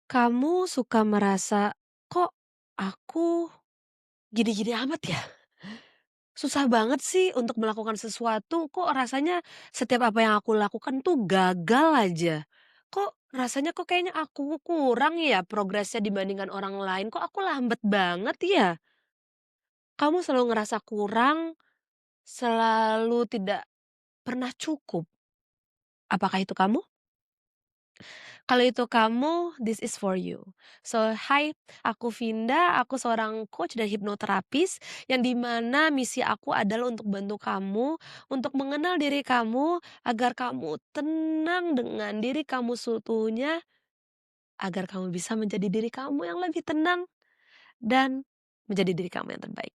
Kamu suka merasa, "Kok aku gini-gini amat ya? Susah banget sih untuk melakukan sesuatu, kok rasanya setiap apa yang aku lakukan tuh gagal aja. Kok rasanya kok kayaknya aku kurang ya progresnya dibandingkan orang lain, kok aku lambat banget ya?" Kamu selalu ngerasa kurang, selalu tidak pernah cukup. Apakah itu kamu? Kalau itu kamu, this is for you. So, hai, aku Vinda, aku seorang coach dan hipnoterapis yang dimana misi aku adalah untuk bantu kamu untuk mengenal diri kamu agar kamu tenang dengan diri kamu seutuhnya, agar kamu bisa menjadi diri kamu yang lebih tenang dan menjadi diri kamu yang terbaik.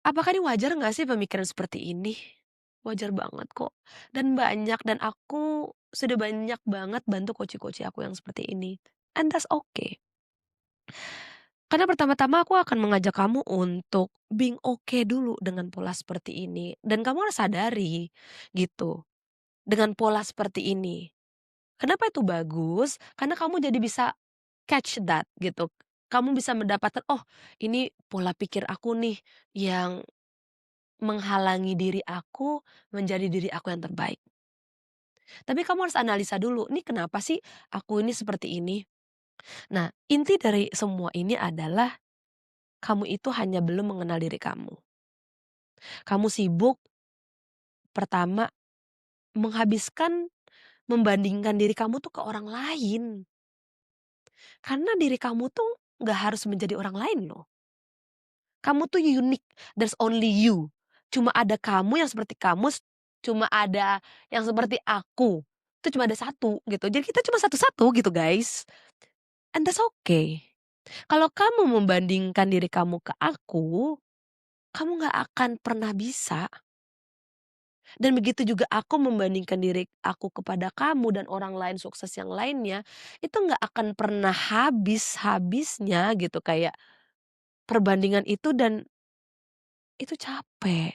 Apakah ini wajar nggak sih pemikiran seperti ini? Wajar banget kok, dan banyak dan aku sudah banyak banget bantu coach-coach aku yang seperti ini, and that's okay. Karena pertama-tama aku akan mengajak kamu untuk being okay dulu dengan pola seperti ini, dan kamu harus sadari, gitu, dengan pola seperti ini. Kenapa itu bagus? Karena kamu jadi bisa catch that, gitu. Kamu bisa mendapatkan, "Oh, ini pola pikir aku nih, yang menghalangi diri aku menjadi diri aku yang terbaik." Tapi kamu harus analisa dulu, "Nih kenapa sih aku ini seperti ini?" Nah, inti dari semua ini adalah kamu itu hanya belum mengenal diri kamu. Kamu sibuk pertama menghabiskan membandingkan diri kamu tuh ke orang lain. Karena diri kamu tuh nggak harus menjadi orang lain loh. Kamu tuh unique, there's only you. Cuma ada kamu yang seperti kamu, cuma ada yang seperti aku. Itu cuma ada satu gitu. Jadi kita cuma satu-satu gitu guys. And that's okay. Kalau kamu membandingkan diri kamu ke aku, kamu nggak akan pernah bisa. Dan begitu juga aku membandingkan diri aku kepada kamu dan orang lain sukses yang lainnya, itu nggak akan pernah habis-habisnya gitu kayak perbandingan itu dan itu capek.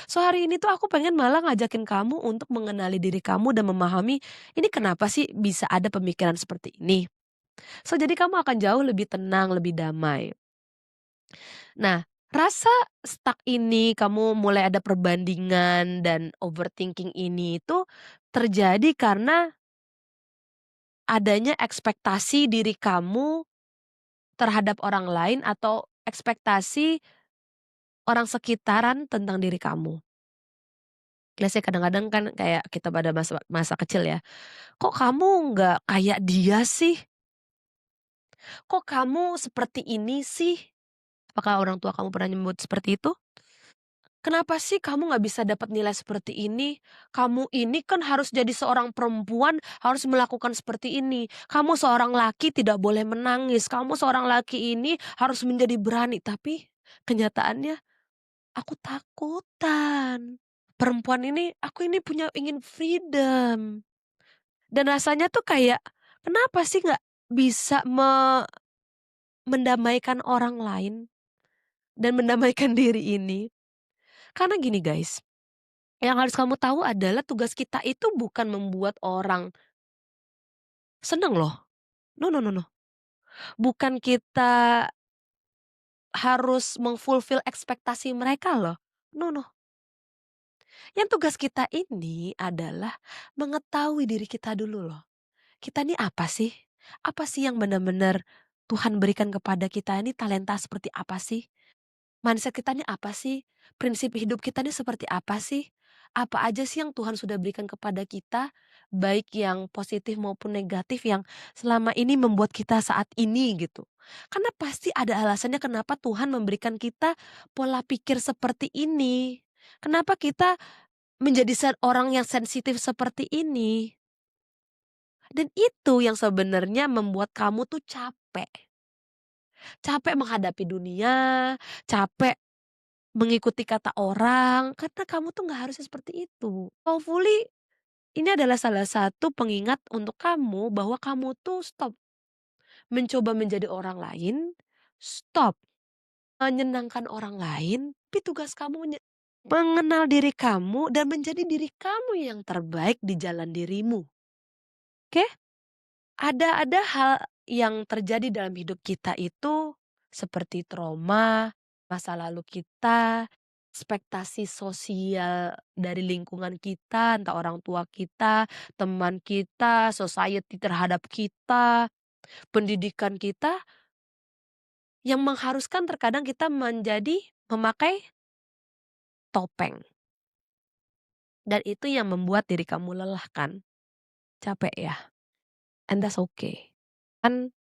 So hari ini tuh aku pengen malah ngajakin kamu untuk mengenali diri kamu dan memahami, ini kenapa sih bisa ada pemikiran seperti ini. So jadi kamu akan jauh lebih tenang, lebih damai. Nah, rasa stuck ini, kamu mulai ada perbandingan dan overthinking ini itu terjadi karena adanya ekspektasi diri kamu terhadap orang lain atau ekspektasi orang sekitaran tentang diri kamu. Let's say kadang-kadang kan kayak kita pada masa masa kecil ya, "Kok kamu nggak kayak dia sih? Kok kamu seperti ini sih?" Apakah orang tua kamu pernah nyebut seperti itu? "Kenapa sih kamu nggak bisa dapat nilai seperti ini? Kamu ini kan harus jadi seorang perempuan, harus melakukan seperti ini. Kamu seorang laki tidak boleh menangis. Kamu seorang laki ini harus menjadi berani." Tapi kenyataannya aku takutan. Perempuan ini, aku ini punya ingin freedom. Dan rasanya tuh kayak, kenapa sih nggak bisa mendamaikan orang lain dan mendamaikan diri ini? Karena gini guys, yang harus kamu tahu adalah tugas kita itu bukan membuat orang seneng loh. No no no no. Bukan kita harus ekspektasi mereka loh. No no. Yang tugas kita ini adalah mengetahui diri kita dulu loh. Kita ini apa sih? Apa sih yang benar-benar Tuhan berikan kepada kita ini, talenta seperti apa sih? Mindset kita ini apa sih? Prinsip hidup kita ini seperti apa sih? Apa aja sih yang Tuhan sudah berikan kepada kita, baik yang positif maupun negatif yang selama ini membuat kita saat ini gitu. Karena pasti ada alasannya kenapa Tuhan memberikan kita pola pikir seperti ini. Kenapa kita menjadi orang yang sensitif seperti ini. Dan itu yang sebenarnya membuat kamu tuh capek. Capek menghadapi dunia, capek mengikuti kata orang, karena kamu tuh nggak harusnya seperti itu. Hopefully ini adalah salah satu pengingat untuk kamu bahwa kamu tuh stop mencoba menjadi orang lain, stop menyenangkan orang lain, tapi tugas kamu mengenal diri kamu dan menjadi diri kamu yang terbaik di jalan dirimu, oke? Ada hal yang terjadi dalam hidup kita itu seperti trauma, masa lalu kita, ekspektasi sosial dari lingkungan kita, entah orang tua kita, teman kita, society terhadap kita, pendidikan kita, yang mengharuskan terkadang kita memakai topeng, dan itu yang membuat diri kamu lelah kan, capek ya, and that's okay. Kan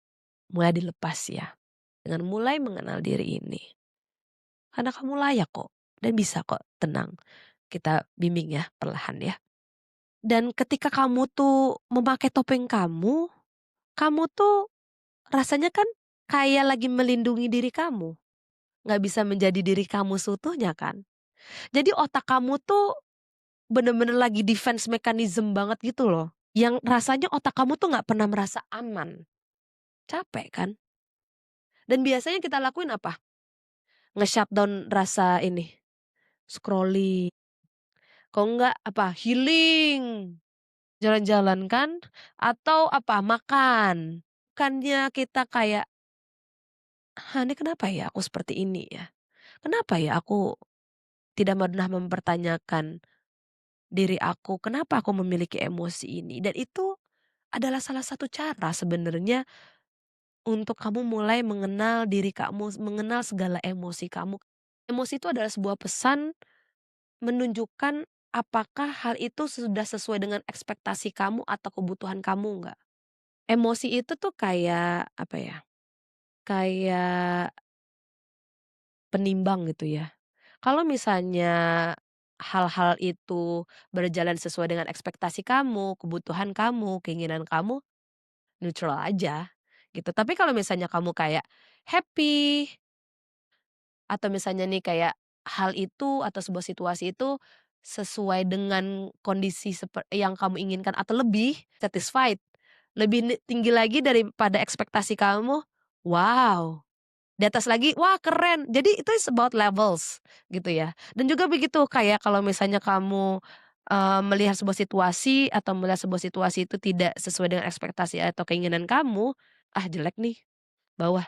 mulai dilepas ya, dengan mulai mengenal diri ini. Karena kamu layak kok, dan bisa kok, tenang. Kita bimbing ya, perlahan ya. Dan ketika kamu tuh memakai topeng kamu tuh rasanya kan kayak lagi melindungi diri kamu. Nggak bisa menjadi diri kamu seutuhnya kan. Jadi otak kamu tuh bener-bener lagi defense mechanism banget gitu loh. Yang rasanya otak kamu tuh nggak pernah merasa aman. Capek kan? Dan biasanya kita lakuin apa? Nge-shutdown rasa ini, scrolling, kalau enggak apa, healing, jalan-jalan kan, atau apa, makan. Bukannya kita kayak, "Hah, ini kenapa ya aku seperti ini ya? Kenapa ya aku tidak pernah mempertanyakan diri aku, kenapa aku memiliki emosi ini?" Dan itu adalah salah satu cara sebenarnya untuk kamu mulai mengenal diri kamu, mengenal segala emosi kamu. Emosi itu adalah sebuah pesan menunjukkan apakah hal itu sudah sesuai dengan ekspektasi kamu atau kebutuhan kamu nggak. Emosi itu tuh kayak, apa ya, kayak penimbang gitu ya. Kalau misalnya hal-hal itu berjalan sesuai dengan ekspektasi kamu, kebutuhan kamu, keinginan kamu, neutral aja, gitu. Tapi kalau misalnya kamu kayak happy, atau misalnya nih kayak hal itu atau sebuah situasi itu sesuai dengan kondisi yang kamu inginkan atau lebih satisfied, lebih tinggi lagi daripada ekspektasi kamu, wow, di atas lagi, wah keren. Jadi itu is about levels gitu ya. Dan juga begitu kayak kalau misalnya kamu, melihat sebuah situasi atau melihat sebuah situasi itu tidak sesuai dengan ekspektasi atau keinginan kamu, ah jelek nih, bawah.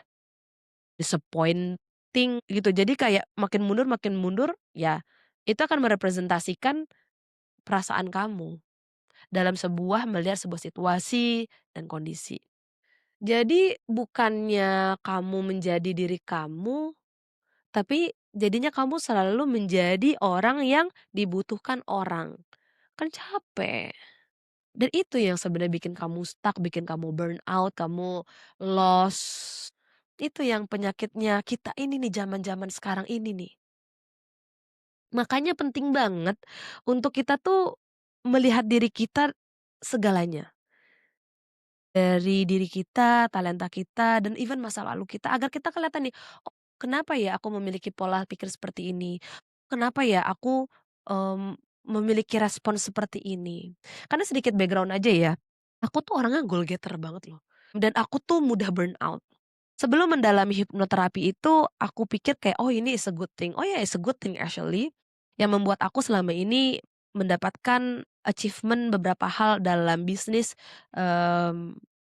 Disappointing gitu. Jadi kayak makin mundur, ya itu akan merepresentasikan perasaan kamu dalam melihat sebuah situasi dan kondisi. Jadi bukannya kamu menjadi diri kamu, tapi jadinya kamu selalu menjadi orang yang dibutuhkan orang. Kan capek. Dan itu yang sebenarnya bikin kamu stuck, bikin kamu burn out, kamu lost. Itu yang penyakitnya kita ini nih, zaman-zaman sekarang ini nih. Makanya penting banget untuk kita tuh melihat diri kita segalanya. Dari diri kita, talenta kita, dan even masa lalu kita agar kita kelihatan nih, "Oh, kenapa ya aku memiliki pola pikir seperti ini? Kenapa ya aku, mmm, memiliki respon seperti ini?" Karena sedikit background aja ya, aku tuh orangnya goal getter banget loh, dan aku tuh mudah burn out. Sebelum mendalami hipnoterapi itu, aku pikir kayak, "Oh, ini is a good thing." Oh ya, it's a good thing actually, yang membuat aku selama ini mendapatkan achievement beberapa hal dalam bisnis,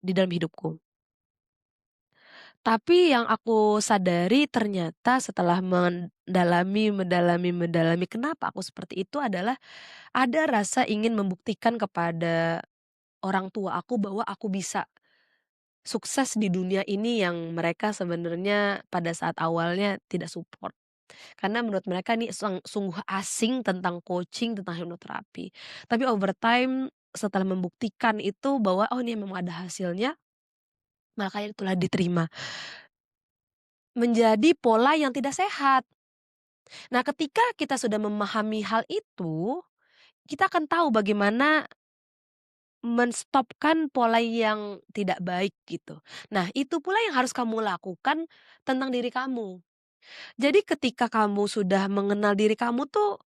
di dalam hidupku. Tapi yang aku sadari ternyata setelah mendalami kenapa aku seperti itu adalah ada rasa ingin membuktikan kepada orang tua aku bahwa aku bisa sukses di dunia ini yang mereka sebenarnya pada saat awalnya tidak support. Karena menurut mereka nih sungguh asing tentang coaching, tentang hipnoterapi. Tapi over time setelah membuktikan itu bahwa, oh ini memang ada hasilnya, makanya itulah diterima. Menjadi pola yang tidak sehat. Nah, ketika kita sudah memahami hal itu, kita akan tahu bagaimana menstopkan pola yang tidak baik gitu. Nah, itu pula yang harus kamu lakukan tentang diri kamu. Jadi ketika kamu sudah mengenal diri kamu tuh,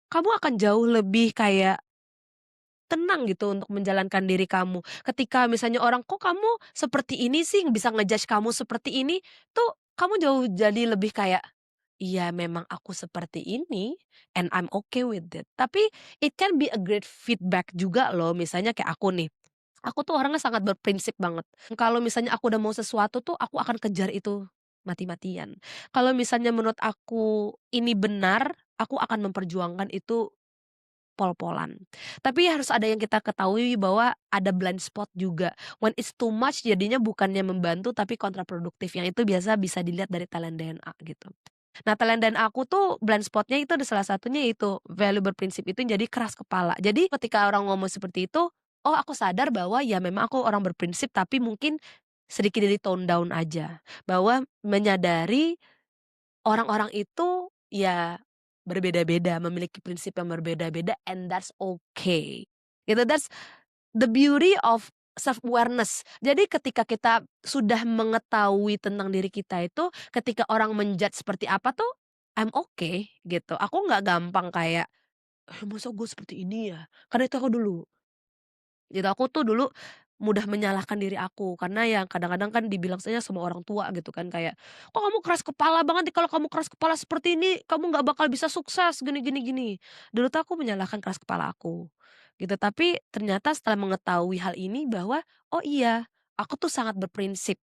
kamu akan jauh lebih kayak tenang gitu untuk menjalankan diri kamu. Ketika misalnya orang, "Kok kamu seperti ini sih, bisa nge kamu seperti ini?" Tuh kamu jauh jadi lebih kayak, "Iya memang aku seperti ini, and I'm okay with it." Tapi it can be a great feedback juga loh, misalnya kayak aku nih. Aku tuh orangnya sangat berprinsip banget. Kalau misalnya aku udah mau sesuatu tuh, aku akan kejar itu mati-matian. Kalau misalnya menurut aku ini benar, aku akan memperjuangkan itu pol-polan. Tapi harus ada yang kita ketahui bahwa ada blind spot juga. When it's too much jadinya bukannya membantu tapi kontraproduktif, yang itu biasa bisa dilihat dari talent DNA gitu. Nah, talent DNA aku tuh blind spot-nya itu ada salah satunya itu, value berprinsip itu jadi keras kepala. Jadi ketika orang ngomong seperti itu, oh aku sadar bahwa ya memang aku orang berprinsip tapi mungkin sedikit di-tone down aja. Bahwa menyadari orang-orang itu ya berbeda-beda, memiliki prinsip yang berbeda-beda and that's okay. Gitu, that's the beauty of self-awareness. Jadi ketika kita sudah mengetahui tentang diri kita itu, ketika orang men-judge seperti apa tuh, I'm okay gitu. Aku nggak gampang kayak, masa gue seperti ini ya?" Karena itu aku dulu. Gitu, aku tuh dulu mudah menyalahkan diri aku, karena yang kadang-kadang kan dibilang saja sama orang tua gitu kan kayak, "Kok kamu keras kepala banget nih, kalau kamu keras kepala seperti ini, kamu nggak bakal bisa sukses gini gini gini." Dulu tuh aku menyalahkan keras kepala aku, gitu. Tapi ternyata setelah mengetahui hal ini bahwa, oh iya, aku tuh sangat berprinsip.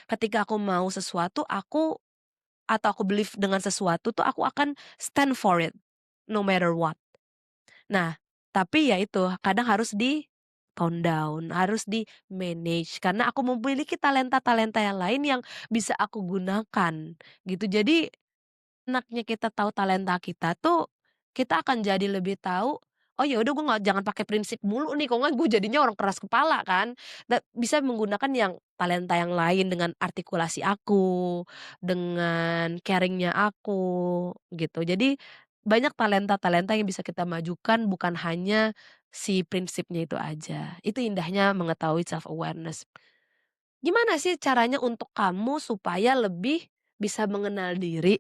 Ketika aku mau sesuatu, atau aku believe dengan sesuatu tuh aku akan stand for it, no matter what. Nah, tapi ya itu, kadang harus di-tone down, harus di-manage, karena aku memiliki talenta-talenta yang lain yang bisa aku gunakan, gitu. Jadi, enaknya kita tahu talenta kita tuh, kita akan jadi lebih tahu, "Oh ya udah gue nggak jangan pakai prinsip mulu nih, kalau nggak gue jadinya orang keras kepala kan." Bisa menggunakan yang talenta yang lain dengan artikulasi aku, dengan caring-nya aku, gitu. Jadi, banyak talenta-talenta yang bisa kita majukan bukan hanya si prinsipnya itu aja. Itu indahnya mengetahui self awareness. Gimana sih caranya untuk kamu supaya lebih bisa mengenal diri?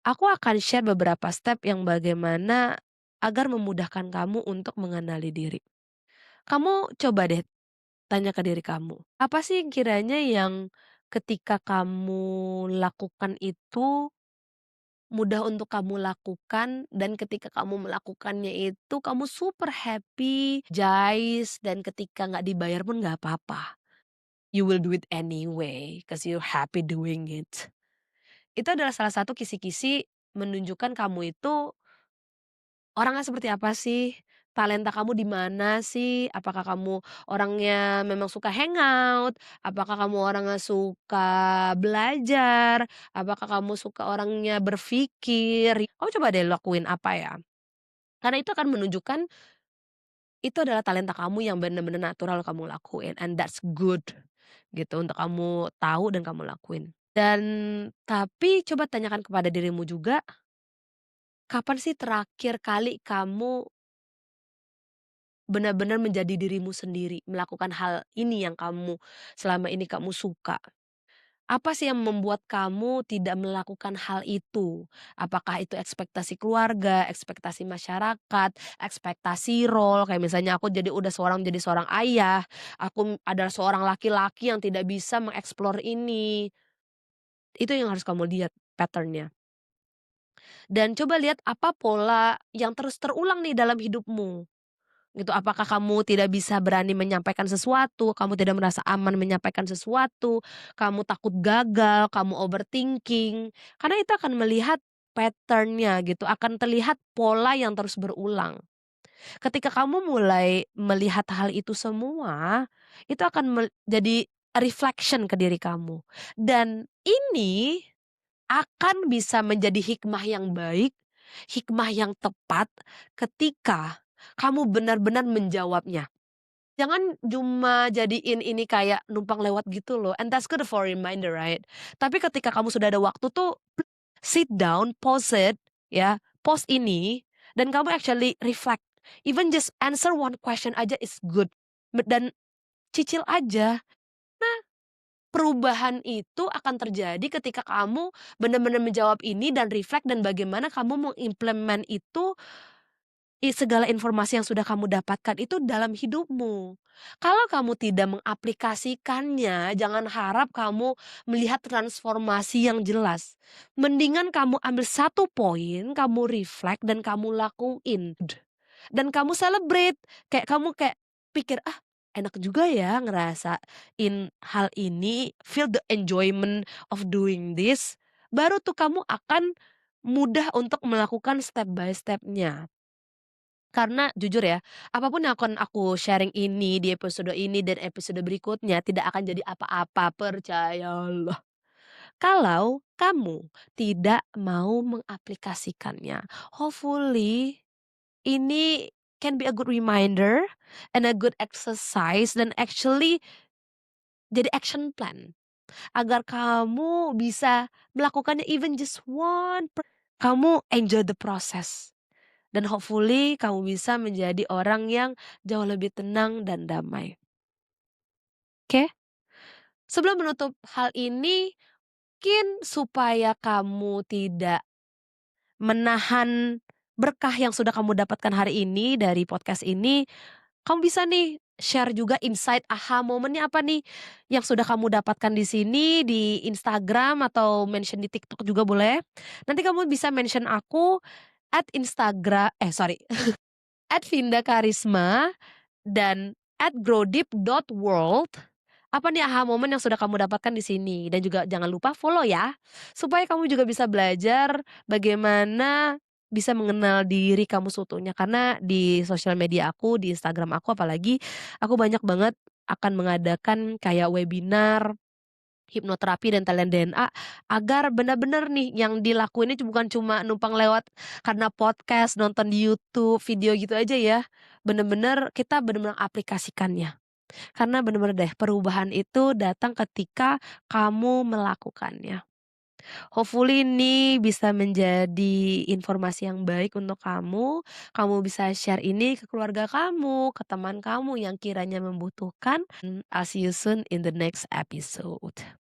Aku akan share beberapa step yang bagaimana agar memudahkan kamu untuk mengenali diri. Kamu coba deh tanya ke diri kamu, apa sih kiranya yang ketika kamu lakukan itu mudah untuk kamu lakukan dan ketika kamu melakukannya itu kamu super happy, jais, dan ketika nggak dibayar pun nggak apa-apa. You will do it anyway, cause you're happy doing it. Itu adalah salah satu kisi-kisi menunjukkan kamu itu orangnya seperti apa sih? Talenta kamu di mana sih? Apakah kamu orangnya memang suka hangout? Apakah kamu orangnya suka belajar? Apakah kamu suka orangnya berpikir? Kamu coba deh lakuin apa ya? Karena itu akan menunjukkan itu adalah talenta kamu yang benar-benar natural kamu lakuin and that's good gitu untuk kamu tahu dan kamu lakuin. Dan tapi coba tanyakan kepada dirimu juga, kapan sih terakhir kali kamu benar-benar menjadi dirimu sendiri, melakukan hal ini yang kamu selama ini kamu suka. Apa sih yang membuat kamu tidak melakukan hal itu? Apakah itu ekspektasi keluarga, ekspektasi masyarakat, ekspektasi role, kayak misalnya aku jadi seorang ayah, aku adalah seorang laki-laki yang tidak bisa mengeksplor ini. Itu yang harus kamu lihat pattern-nya. Dan coba lihat apa pola yang terus terulang nih dalam hidupmu. Gitu, apakah kamu tidak bisa berani menyampaikan sesuatu, kamu tidak merasa aman menyampaikan sesuatu, kamu takut gagal, kamu overthinking, karena itu akan melihat pattern-nya gitu, akan terlihat pola yang terus berulang. Ketika kamu mulai melihat hal itu semua, itu akan jadi reflection ke diri kamu, dan ini akan bisa menjadi hikmah yang baik, hikmah yang tepat ketika kamu benar-benar menjawabnya. Jangan cuma jadiin ini kayak numpang lewat gitu loh, and that's good for reminder, right? Tapi ketika kamu sudah ada waktu tuh, sit down, pause it, ya, pause ini, dan kamu actually reflect. Even just answer one question aja is good. Dan cicil aja. Perubahan itu akan terjadi ketika kamu benar-benar menjawab ini dan reflect dan bagaimana kamu mengimplement itu, segala informasi yang sudah kamu dapatkan itu dalam hidupmu. Kalau kamu tidak mengaplikasikannya, jangan harap kamu melihat transformasi yang jelas. Mendingan kamu ambil satu poin, kamu reflect dan kamu lakuin. Dan kamu celebrate, kayak kamu kayak pikir, "Ah, enak juga ya ngerasain hal ini, feel the enjoyment of doing this, baru tuh kamu akan mudah untuk melakukan step by step-nya. Karena jujur ya, apapun yang akan aku sharing ini di episode ini dan episode berikutnya tidak akan jadi apa-apa, percayalah. Kalau kamu tidak mau mengaplikasikannya. Hopefully ini can be a good reminder and a good exercise dan actually jadi action plan agar kamu bisa melakukannya even just 1%. Kamu enjoy the process dan hopefully kamu bisa menjadi orang yang jauh lebih tenang dan damai, oke? Sebelum menutup hal ini, mungkin supaya kamu tidak menahan berkah yang sudah kamu dapatkan hari ini dari podcast ini, kamu bisa nih share juga insight aha momennya apa nih, yang sudah kamu dapatkan di sini, di Instagram atau mention di TikTok juga boleh. Nanti kamu bisa mention aku sorry, @Vinda Karisma dan @growdeep.world. Apa nih aha moment yang sudah kamu dapatkan di sini? Dan juga jangan lupa follow ya, supaya kamu juga bisa belajar bagaimana bisa mengenal diri kamu seutuhnya. Karena di sosial media aku, di Instagram aku apalagi, aku banyak banget akan mengadakan kayak webinar, hipnoterapi dan talent DNA, agar benar-benar nih yang dilakuin ini bukan cuma numpang lewat karena podcast, nonton di YouTube, video gitu aja ya. Kita bener-bener aplikasikannya. Karena bener-bener deh perubahan itu datang ketika kamu melakukannya. Hopefully ini bisa menjadi informasi yang baik untuk kamu bisa share ini ke keluarga kamu, ke teman kamu yang kiranya membutuhkan. I'll see you soon in the next episode.